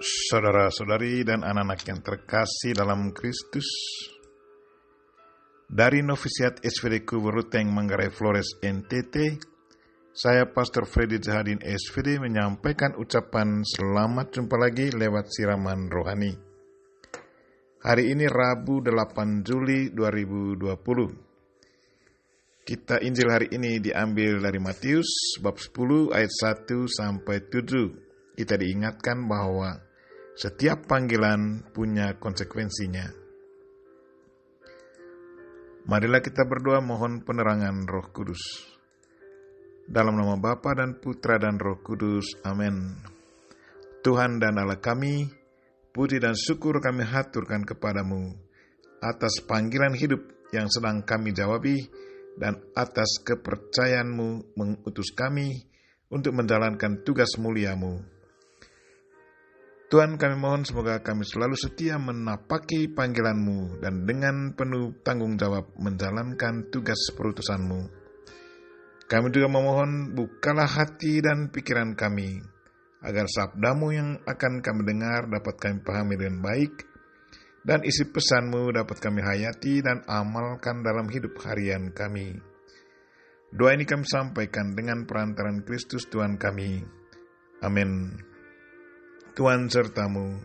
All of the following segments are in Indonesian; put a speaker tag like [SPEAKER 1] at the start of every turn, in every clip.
[SPEAKER 1] Saudara-saudari dan anak-anak yang terkasih dalam Kristus, dari Novisiat SVD Kuburuteng Manggarai Flores NTT, saya Pastor Freddy Zahadin SVD menyampaikan ucapan selamat jumpa lagi lewat siraman rohani. Hari ini Rabu 8 Juli 2020. Kita Injil hari ini diambil dari Matius bab 10 ayat 1 sampai 7. Kita diingatkan bahwa setiap panggilan punya konsekuensinya. Marilah kita berdoa mohon penerangan Roh Kudus. Dalam nama Bapa dan Putra dan Roh Kudus, amin. Tuhan dan Allah kami, puji dan syukur kami haturkan kepadamu atas panggilan hidup yang sedang kami jawabi dan atas kepercayaanmu mengutus kami untuk menjalankan tugas muliamu. Tuhan, kami mohon semoga kami selalu setia menapaki panggilan-Mu dan dengan penuh tanggung jawab menjalankan tugas perutusan-Mu. Kami juga memohon bukalah hati dan pikiran kami, agar sabda-Mu yang akan kami dengar dapat kami pahami dengan baik, dan isi pesan-Mu dapat kami hayati dan amalkan dalam hidup harian kami. Doa ini kami sampaikan dengan perantaran Kristus Tuhan kami. Amin. Tuhan sertamu.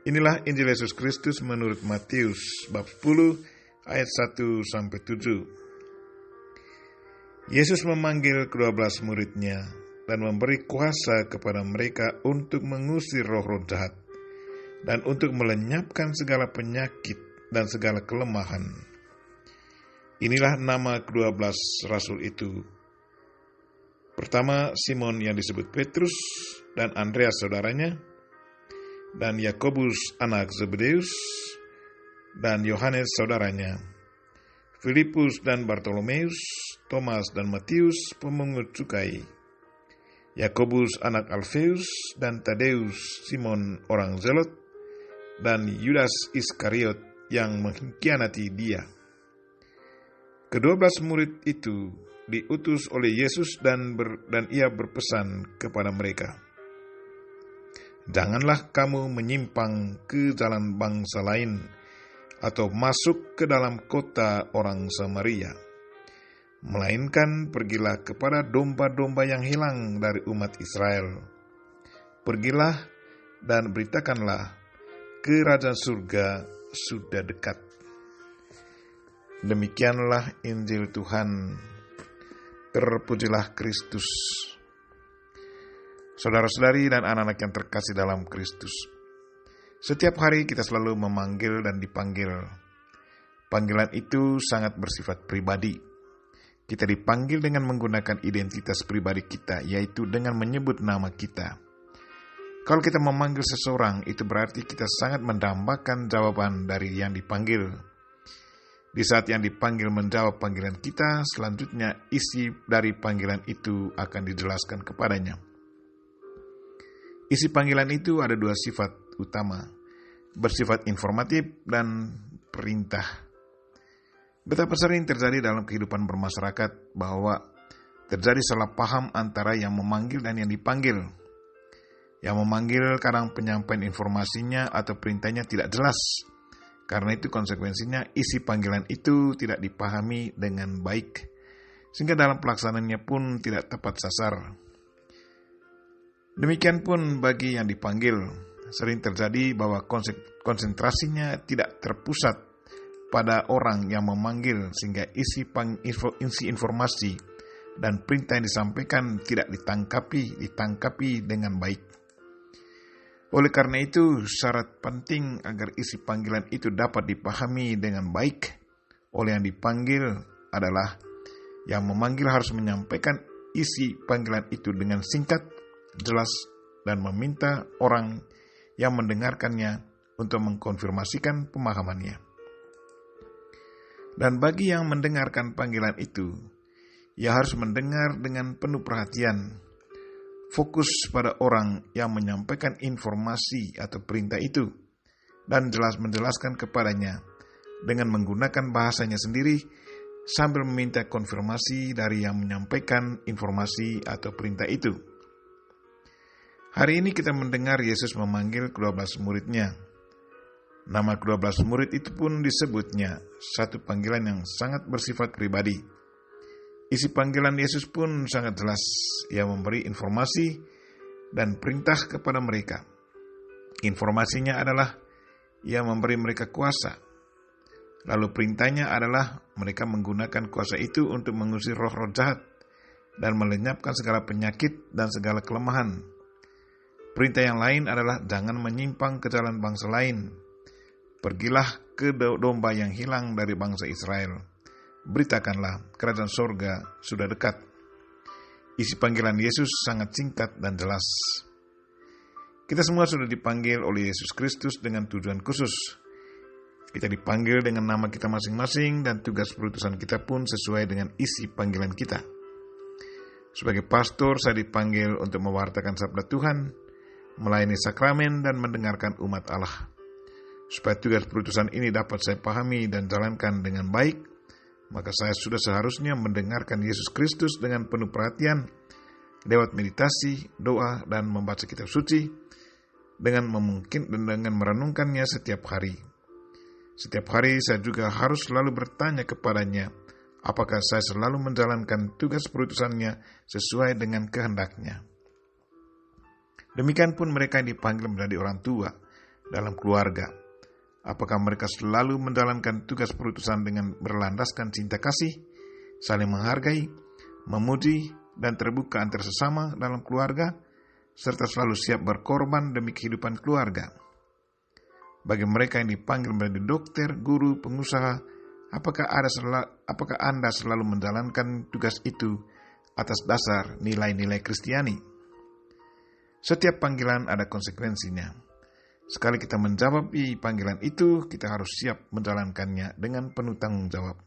[SPEAKER 1] Inilah Injil Yesus Kristus menurut Matius bab 10 ayat 1 sampai 7. Yesus memanggil ke-12 murid-Nya dan memberi kuasa kepada mereka untuk mengusir roh-roh jahat dan untuk melenyapkan segala penyakit dan segala kelemahan. Inilah nama ke-12 rasul itu. Pertama, Simon yang disebut Petrus dan Andreas saudaranya, dan Yakobus anak Zebedeus, dan Yohanes saudaranya, Filipus dan Bartolomeus, Thomas dan Matius pemungut cukai, Yakobus anak Alfeus dan Tadeus, Simon orang Zelot, dan Yudas Iskariot yang mengkhianati dia. Ke-12 murid itu diutus oleh Yesus dan ia berpesan kepada mereka, janganlah kamu menyimpang ke jalan bangsa lain atau masuk ke dalam kota orang Samaria, melainkan pergilah kepada domba-domba yang hilang dari umat Israel. Pergilah dan beritakanlah, kerajaan surga sudah dekat. Demikianlah Injil Tuhan. Terpujilah Kristus. Saudara-saudari dan anak-anak yang terkasih dalam Kristus, setiap hari kita selalu memanggil dan dipanggil. Panggilan itu sangat bersifat pribadi. Kita dipanggil dengan menggunakan identitas pribadi kita, yaitu dengan menyebut nama kita. Kalau kita memanggil seseorang, itu berarti kita sangat mendambakan jawaban dari yang dipanggil. Di saat yang dipanggil menjawab panggilan kita, selanjutnya isi dari panggilan itu akan dijelaskan kepadanya. Isi panggilan itu ada dua sifat utama, bersifat informatif dan perintah. Betapa sering terjadi dalam kehidupan bermasyarakat bahwa terjadi salah paham antara yang memanggil dan yang dipanggil. Yang memanggil kadang penyampaian informasinya atau perintahnya tidak jelas. Karena itu konsekuensinya isi panggilan itu tidak dipahami dengan baik, sehingga dalam pelaksanaannya pun tidak tepat sasar. Demikian pun bagi yang dipanggil, sering terjadi bahwa konsentrasinya tidak terpusat pada orang yang memanggil, sehingga isi informasi dan perintah yang disampaikan tidak ditangkapi dengan baik. Oleh karena itu, syarat penting agar isi panggilan itu dapat dipahami dengan baik oleh yang dipanggil adalah yang memanggil harus menyampaikan isi panggilan itu dengan singkat, jelas, dan meminta orang yang mendengarkannya untuk mengkonfirmasikan pemahamannya. Dan bagi yang mendengarkan panggilan itu, ia harus mendengar dengan penuh perhatian, fokus pada orang yang menyampaikan informasi atau perintah itu, dan jelas menjelaskan kepadanya dengan menggunakan bahasanya sendiri sambil meminta konfirmasi dari yang menyampaikan informasi atau perintah itu. Hari ini kita mendengar Yesus memanggil ke-12 murid-Nya. Nama ke-12 murid itu pun disebutnya satu panggilan yang sangat bersifat pribadi. Isi panggilan Yesus pun sangat jelas. Ia memberi informasi dan perintah kepada mereka. Informasinya adalah Ia memberi mereka kuasa. Lalu perintahnya adalah mereka menggunakan kuasa itu untuk mengusir roh-roh jahat dan melenyapkan segala penyakit dan segala kelemahan. Perintah yang lain adalah jangan menyimpang ke jalan bangsa lain. Pergilah ke domba yang hilang dari bangsa Israel. Beritakanlah, kerajaan sorga sudah dekat. Isi panggilan Yesus sangat singkat dan jelas. Kita semua sudah dipanggil oleh Yesus Kristus dengan tujuan khusus. Kita dipanggil dengan nama kita masing-masing dan tugas perutusan kita pun sesuai dengan isi panggilan kita. Sebagai pastor, saya dipanggil untuk mewartakan sabda Tuhan, melayani sakramen dan mendengarkan umat Allah. Supaya tugas perutusan ini dapat saya pahami dan jalankan dengan baik, maka saya sudah seharusnya mendengarkan Yesus Kristus dengan penuh perhatian, lewat meditasi, doa, dan membaca kitab suci, dengan merenungkannya setiap hari. Setiap hari saya juga harus selalu bertanya kepadanya, apakah saya selalu menjalankan tugas perutusannya sesuai dengan kehendaknya. Demikian pun mereka yang dipanggil menjadi orang tua dalam keluarga. Apakah mereka selalu menjalankan tugas perutusan dengan berlandaskan cinta kasih, saling menghargai, memuji, dan terbuka antar sesama dalam keluarga, serta selalu siap berkorban demi kehidupan keluarga? Bagi mereka yang dipanggil menjadi dokter, guru, pengusaha, apakah Anda selalu menjalankan tugas itu atas dasar nilai-nilai Kristiani? Setiap panggilan ada konsekuensinya. Sekali kita menjawab panggilan itu, kita harus siap menjalankannya dengan penuh tanggung jawab.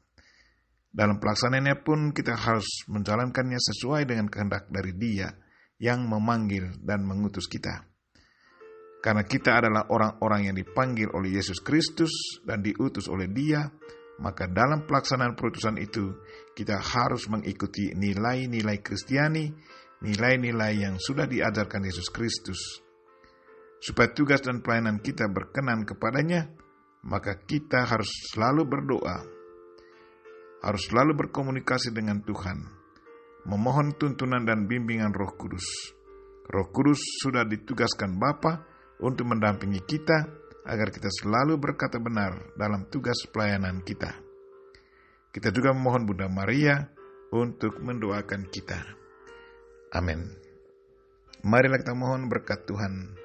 [SPEAKER 1] Dalam pelaksanaannya pun kita harus menjalankannya sesuai dengan kehendak dari Dia yang memanggil dan mengutus kita. Karena kita adalah orang-orang yang dipanggil oleh Yesus Kristus dan diutus oleh Dia, maka dalam pelaksanaan perutusan itu, kita harus mengikuti nilai-nilai Kristiani, nilai-nilai yang sudah diajarkan Yesus Kristus. Supaya tugas dan pelayanan kita berkenan kepadanya, maka kita harus selalu berdoa, harus selalu berkomunikasi dengan Tuhan, memohon tuntunan dan bimbingan Roh Kudus. Roh Kudus sudah ditugaskan Bapa untuk mendampingi kita agar kita selalu berkata benar dalam tugas pelayanan kita. Kita juga memohon Bunda Maria untuk mendoakan kita. Amin. Marilah kita mohon berkat Tuhan.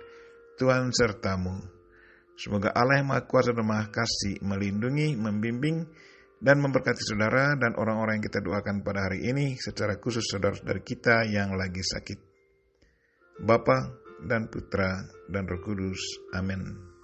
[SPEAKER 1] Tuhan sertamu. Semoga Allah yang Maha Kuasa dan Maha Kasih melindungi, membimbing, dan memberkati saudara dan orang-orang yang kita doakan pada hari ini, secara khusus saudara-saudara kita yang lagi sakit. Bapa dan Putra dan Roh Kudus. Amin.